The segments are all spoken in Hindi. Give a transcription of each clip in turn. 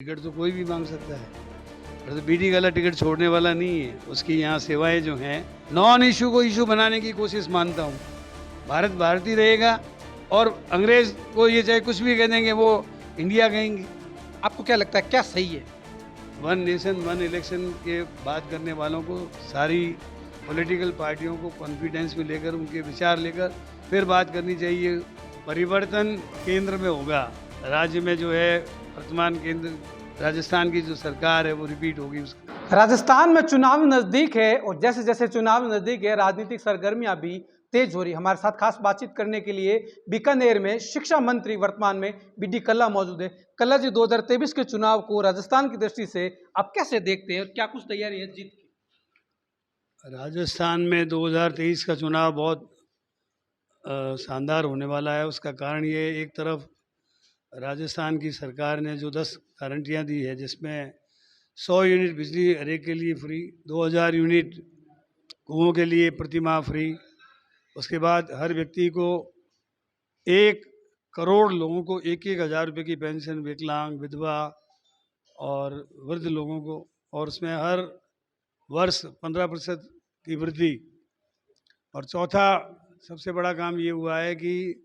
टिकट तो कोई भी मांग सकता है, और तो बीडी वाला टिकट छोड़ने वाला नहीं है। उसकी यहाँ सेवाएं जो हैं, नॉन इशू को इशू बनाने की कोशिश मानता हूँ। भारत भारतीय रहेगा, और अंग्रेज को ये चाहे कुछ भी कह देंगे, वो इंडिया कहेंगे। आपको क्या लगता है क्या सही है? वन नेशन वन इलेक्शन के बात करने वालों को, सारी पॉलिटिकल पार्टियों को कॉन्फिडेंस में लेकर, उनके विचार लेकर फिर बात करनी चाहिए। परिवर्तन केंद्र में होगा। राज्य में जो है वर्तमान केंद्र राजस्थान की जो सरकार है वो रिपीट होगी। उसका राजस्थान में चुनाव नजदीक है और जैसे जैसे चुनाव नजदीक है राजनीतिक सरगर्मियां भी तेज हो रही। हमारे साथ खास बातचीत करने के लिए बीकानेर में शिक्षा मंत्री वर्तमान में बीडी कल्ला मौजूद है। कल्ला जी, 2023 के चुनाव को राजस्थान की दृष्टि से आप कैसे देखते हैं और क्या कुछ तैयारी है जीत की? राजस्थान में 2023 का चुनाव बहुत शानदार होने वाला है। उसका कारण ये, एक तरफ राजस्थान की सरकार ने जो 10 गारंटियाँ दी है, जिसमें 100 यूनिट बिजली हर एक के लिए फ्री, 2000 यूनिट कुओं के लिए प्रति माह फ्री। उसके बाद हर व्यक्ति को 1 करोड़ लोगों को 1,000 रुपये की पेंशन, विकलांग, विधवा और वृद्ध लोगों को, और उसमें हर वर्ष 15% की वृद्धि। और चौथा सबसे बड़ा काम ये हुआ है कि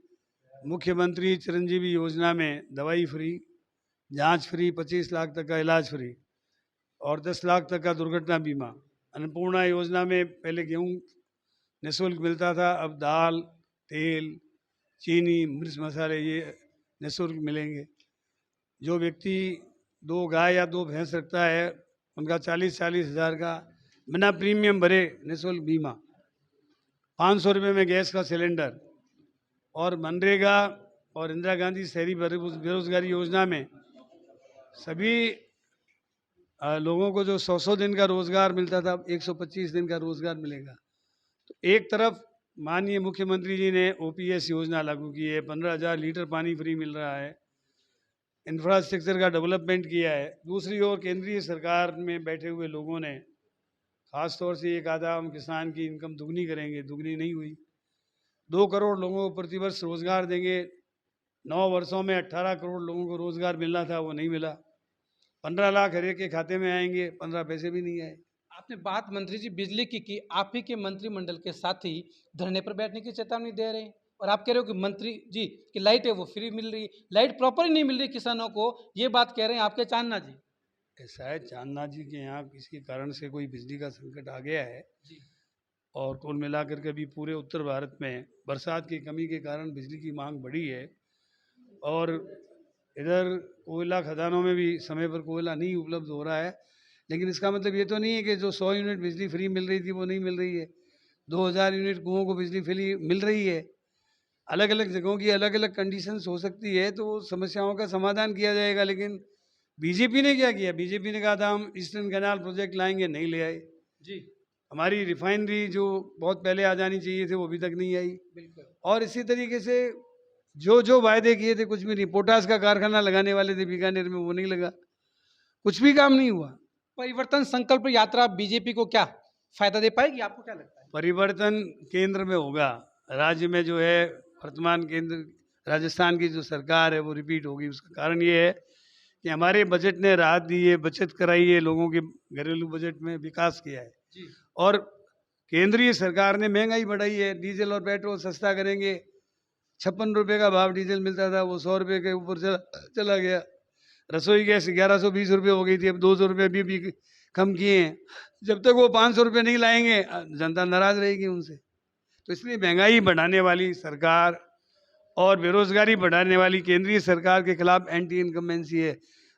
मुख्यमंत्री चिरंजीवी योजना में दवाई फ्री, जांच फ्री, 25 लाख तक का इलाज फ्री, और 10 लाख तक का दुर्घटना बीमा। अन्नपूर्णा योजना में पहले गेहूं निःशुल्क मिलता था, अब दाल, तेल, चीनी, मिर्च मसाले ये निःशुल्क मिलेंगे। जो व्यक्ति 2 गाय या 2 भैंस रखता है, उनका 40-40 हज़ार का बिना प्रीमियम भरे निःशुल्क बीमा। 500 रुपये में गैस का सिलेंडर। और मनरेगा और इंदिरा गांधी शहरी बेरोजगारी योजना में सभी लोगों को जो 100 दिन का रोजगार मिलता था, 125 दिन का रोजगार मिलेगा। तो एक तरफ माननीय मुख्यमंत्री जी ने ओपीएस योजना लागू की है, 15,000 लीटर पानी फ्री मिल रहा है, इंफ्रास्ट्रक्चर का डेवलपमेंट किया है। दूसरी ओर केंद्रीय सरकार में बैठे हुए लोगों ने खास तौर से ये कहा था, हम किसान की इनकम दुगनी करेंगे, दुगनी नहीं हुई। 2 करोड़ लोगों को प्रतिवर्ष रोजगार देंगे। 9 वर्षों में 18 करोड़ लोगों को रोजगार मिलना था, वो नहीं मिला। 15 लाख हर एक के खाते में आएंगे, 15 पैसे भी नहीं आए। आपने बात मंत्री जी बिजली की आप ही के मंत्रिमंडल के साथी धरने पर बैठने की चेतावनी दे रहे हैं और आप कह रहे हो कि मंत्री जी की लाइट है वो फ्री मिल रही है, लाइट प्रॉपर ही नहीं मिल रही किसानों को, ये बात कह रहे हैं आपके चांदना जी। ऐसा है, चांदना जी के यहाँ किसी कारण से कोई बिजली का संकट आ गया है जी। और कुल मिलाकर के भी पूरे उत्तर भारत में बरसात की कमी के कारण बिजली की मांग बढ़ी है। और इधर कोयला खदानों में भी समय पर कोयला नहीं उपलब्ध हो रहा है। लेकिन इसका मतलब ये तो नहीं है कि जो 100 यूनिट बिजली फ्री मिल रही थी वो नहीं मिल रही है। 2000 यूनिट कुओं को बिजली फ्री मिल रही है। अलग अलग जगहों की अलग अलग कंडीशंस हो सकती है, तो समस्याओं का समाधान किया जाएगा। लेकिन बीजेपी ने क्या किया? बीजेपी ने कहा था हम ईस्टर्न कैनाल प्रोजेक्ट लाएंगे, नहीं ले आए। जी हमारी रिफाइनरी जो बहुत पहले आ जानी चाहिए थे वो अभी तक नहीं आई। बिल्कुल। और इसी तरीके से जो जो वायदे किए थे कुछ भी नहीं। पोटास का कारखाना लगाने वाले थे बीकानेर में, वो नहीं लगा, कुछ भी काम नहीं हुआ। परिवर्तन संकल्प यात्रा बीजेपी को क्या फायदा दे पाएगी, आपको क्या लगता है? परिवर्तन केंद्र में होगा। राज्य में जो है वर्तमान केंद्र राजस्थान की जो सरकार है वो रिपीट होगी। उसका कारण ये है कि हमारे बजट ने राहत दी है, बचत कराई है, लोगों के घरेलू बजट में विकास किया है। जी। और केंद्रीय सरकार ने महंगाई बढ़ाई है, डीजल और पेट्रोल सस्ता करेंगे। 56 रुपये का भाव डीजल मिलता था, वो 100 रुपये के ऊपर चला गया। रसोई गैस 1120 रुपये हो गई थी, अब 200 रुपये भी कम किए हैं। जब तक वो 500 रुपये नहीं लाएंगे जनता नाराज रहेगी उनसे। तो इसलिए महंगाई बढ़ाने वाली सरकार और बेरोजगारी बढ़ाने वाली केंद्रीय सरकार के खिलाफ एंटी इनकम्बेंसी है।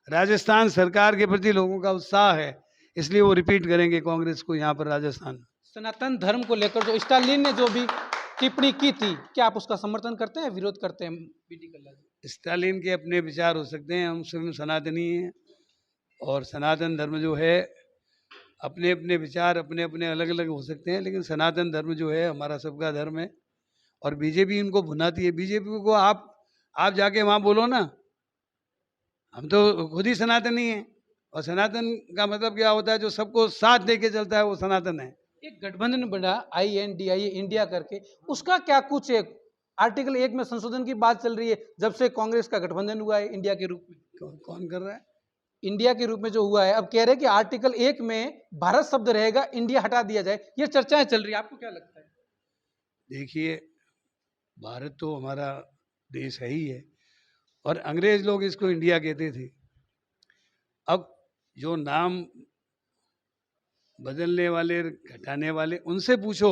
राजस्थान सरकार के प्रति लोगों का उत्साह है, इसलिए वो रिपीट करेंगे कांग्रेस को यहाँ पर राजस्थान। सनातन धर्म को लेकर जो स्टालिन ने जो भी टिप्पणी की थी, क्या आप उसका समर्थन करते हैं, विरोध करते हैं? बीडी कल्ला जी, स्टालिन के अपने विचार हो सकते हैं, हम स्वयं सनातनी हैं। और सनातन धर्म जो है, अपने अपने विचार अपने अपने अलग अलग हो सकते हैं, लेकिन सनातन धर्म जो है हमारा सबका धर्म है। और बीजेपी इनको भुनाती है। बीजेपी को आप जाके वहाँ बोलो ना, हम तो खुद ही सनातनी हैं। और सनातन का मतलब क्या होता है? जो सबको साथ देके चलता है, वो सनातन है। एक गठबंधन बना INDIA इंडिया करके, उसका क्या कुछ है? आर्टिकल 1 में संशोधन की बात चल रही है जब से कांग्रेस का गठबंधन हुआ है इंडिया के रूप में। कौन कर रहा है? इंडिया के रूप में जो हुआ है, अब कह रहे हैं कि आर्टिकल 1 में भारत शब्द रहेगा, इंडिया हटा दिया जाए, ये चर्चाएं चल रही है, आपको क्या लगता है? देखिए, भारत तो हमारा देश है ही है, और अंग्रेज लोग इसको इंडिया कहते थे। अब जो नाम बदलने वाले, घटाने वाले, उनसे पूछो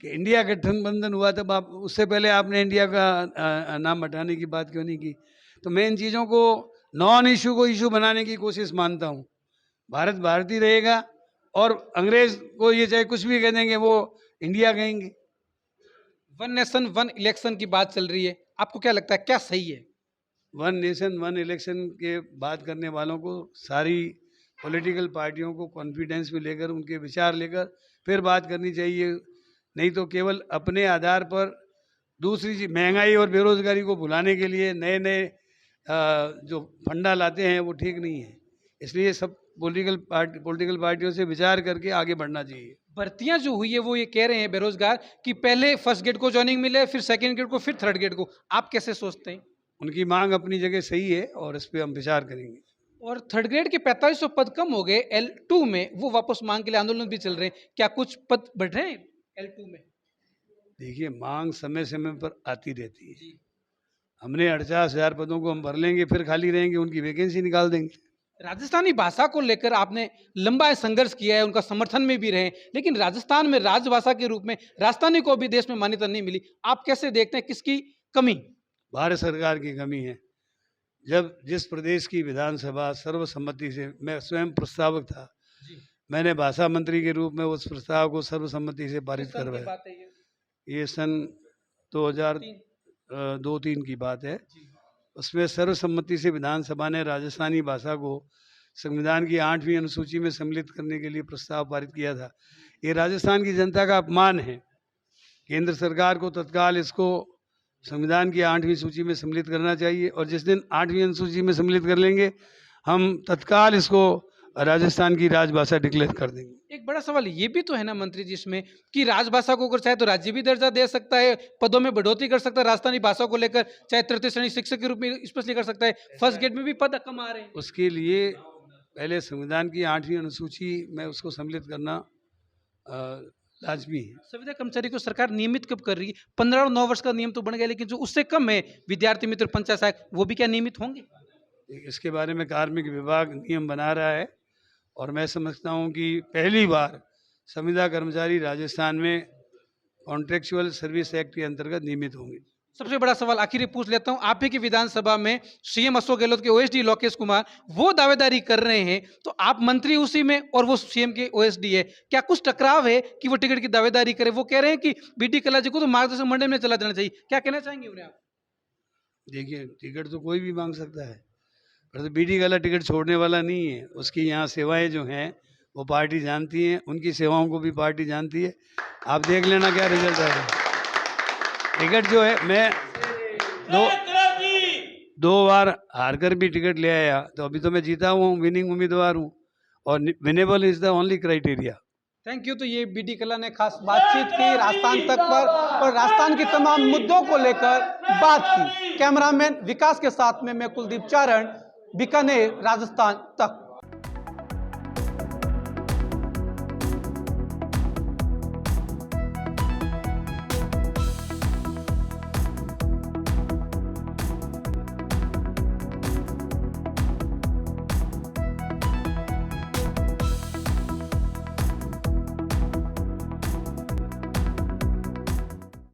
कि इंडिया गठबंधन हुआ तब आप, उससे पहले आपने इंडिया का नाम हटाने की बात क्यों नहीं की? तो मैं इन चीज़ों को, नॉन इशू को इशू बनाने की कोशिश मानता हूँ। भारत भारतीय रहेगा, और अंग्रेज को ये चाहे कुछ भी कह देंगे, वो इंडिया कहेंगे। वन नेशन वन इलेक्शन की बात चल रही है, आपको क्या लगता है क्या सही है? वन नेशन वन इलेक्शन के बात करने वालों को, सारी पॉलिटिकल पार्टियों को कॉन्फिडेंस में लेकर, उनके विचार लेकर फिर बात करनी चाहिए। नहीं तो केवल अपने आधार पर दूसरी चीज, महंगाई और बेरोजगारी को भुलाने के लिए नए नए जो फंडा लाते हैं, वो ठीक नहीं है। इसलिए सब पॉलिटिकल पार्टियों से विचार करके आगे बढ़ना चाहिए। भर्तियां जो हुई है वो ये कह रहे हैं बेरोजगार कि पहले फर्स्ट ग्रेड को ज्वाइनिंग मिले, फिर सेकंड ग्रेड को, फिर थर्ड ग्रेड को, आप कैसे सोचते हैं? उनकी मांग अपनी जगह सही है, और इस पर हम विचार करेंगे। और थर्ड ग्रेड के 4500 पद कम हो गए L2 में, वो वापस मांग के लिए आंदोलन भी चल रहे हैं, क्या कुछ पद बढ़ रहे हैं L2 में? देखिए, मांग समय समय पर आती रहती है। हमने 48,000 पदों को हम भर लेंगे, फिर खाली रहेंगे, उनकी वैकेंसी निकाल देंगे। राजस्थानी भाषा को लेकर आपने लंबा संघर्ष किया है, उनका समर्थन में भी रहे, लेकिन राजस्थान में राजभाषा के रूप में राजस्थानी को भी देश में मान्यता नहीं मिली, आप कैसे देखते हैं, किसकी कमी? भारत सरकार की कमी है। जब जिस प्रदेश की विधानसभा सर्वसम्मति से, मैं स्वयं प्रस्तावक था, मैंने भाषा मंत्री के रूप में उस प्रस्ताव को सर्वसम्मति से पारित करवाया। ये सन 2002-3 की बात है। उसमें सर्वसम्मति से विधानसभा ने राजस्थानी भाषा को संविधान की 8वीं अनुसूची में सम्मिलित करने के लिए प्रस्ताव पारित किया था। ये राजस्थान की जनता का अपमान है। केंद्र सरकार को तत्काल इसको संविधान की 8वीं सूची में सम्मिलित करना चाहिए, और जिस दिन 8वीं अनुसूची में सम्मिलित कर लेंगे, हम तत्काल इसको राजस्थान की राजभाषा डिक्लेयर कर देंगे। एक बड़ा सवाल ये भी तो है ना मंत्री जी इसमें, कि राजभाषा को अगर चाहे तो राज्य भी दर्जा दे सकता है, पदों में बढ़ोतरी कर सकता है, राजस्थानी भाषा को लेकर चाहे तृतीय श्रेणी शिक्षक के रूप में स्पेशली कर सकता है, फर्स्ट ग्रेड में भी पद कम आ रहे हैं। उसके लिए पहले संविधान की 8वीं अनुसूची में उसको सम्मिलित करना लाजमी है। संविदा कर्मचारी को सरकार नियमित कब कर रही है? 15 और 9 वर्ष का नियम तो बन गया, लेकिन जो उससे कम है, विद्यार्थी मित्र, पंचायत सहायक, वो भी क्या नियमित होंगे? इसके बारे में कार्मिक विभाग नियम बना रहा है, और मैं समझता हूं कि पहली बार संविदा कर्मचारी राजस्थान में कॉन्ट्रेक्चुअल सर्विस एक्ट के अंतर्गत नियमित होंगे। सबसे बड़ा सवाल आखिर पूछ लेता हूं, आप ही की विधानसभा में सीएम अशोक गहलोत के ओएसडी लोकेश कुमार वो दावेदारी कर रहे हैं, तो आप मंत्री उसी में और वो सीएम के ओएसडी है, क्या कुछ टकराव है कि वो टिकट की दावेदारी करे? वो कह रहे हैं कि बीडी कल्ला जी को तो मार्गदर्शक मंडल में चला जाना चाहिए, क्या कहना चाहेंगे उन्हें आप? देखिए, टिकट तो कोई भी मांग सकता है, पर तो बीडी कल्ला टिकट छोड़ने वाला नहीं है। उसकी यहाँ सेवाएं जो हैं वो पार्टी जानती है, उनकी सेवाओं को भी पार्टी जानती है। आप देख लेना क्या रिजल्ट आ रहा है। टिकट जो है, मैं दो बार हार कर भी टिकट ले आया, तो अभी तो मैं जीता हुआ हूँ, विनिंग उम्मीदवार हूँ, और winnable is the only criteria. Thank you. तो ये बीडी कल्ला ने खास बातचीत की राजस्थान तक पर, और राजस्थान के तमाम मुद्दों को लेकर बात की। कैमरामैन विकास के साथ में मैं कुलदीप चारण, बीकानेर, राजस्थान तक।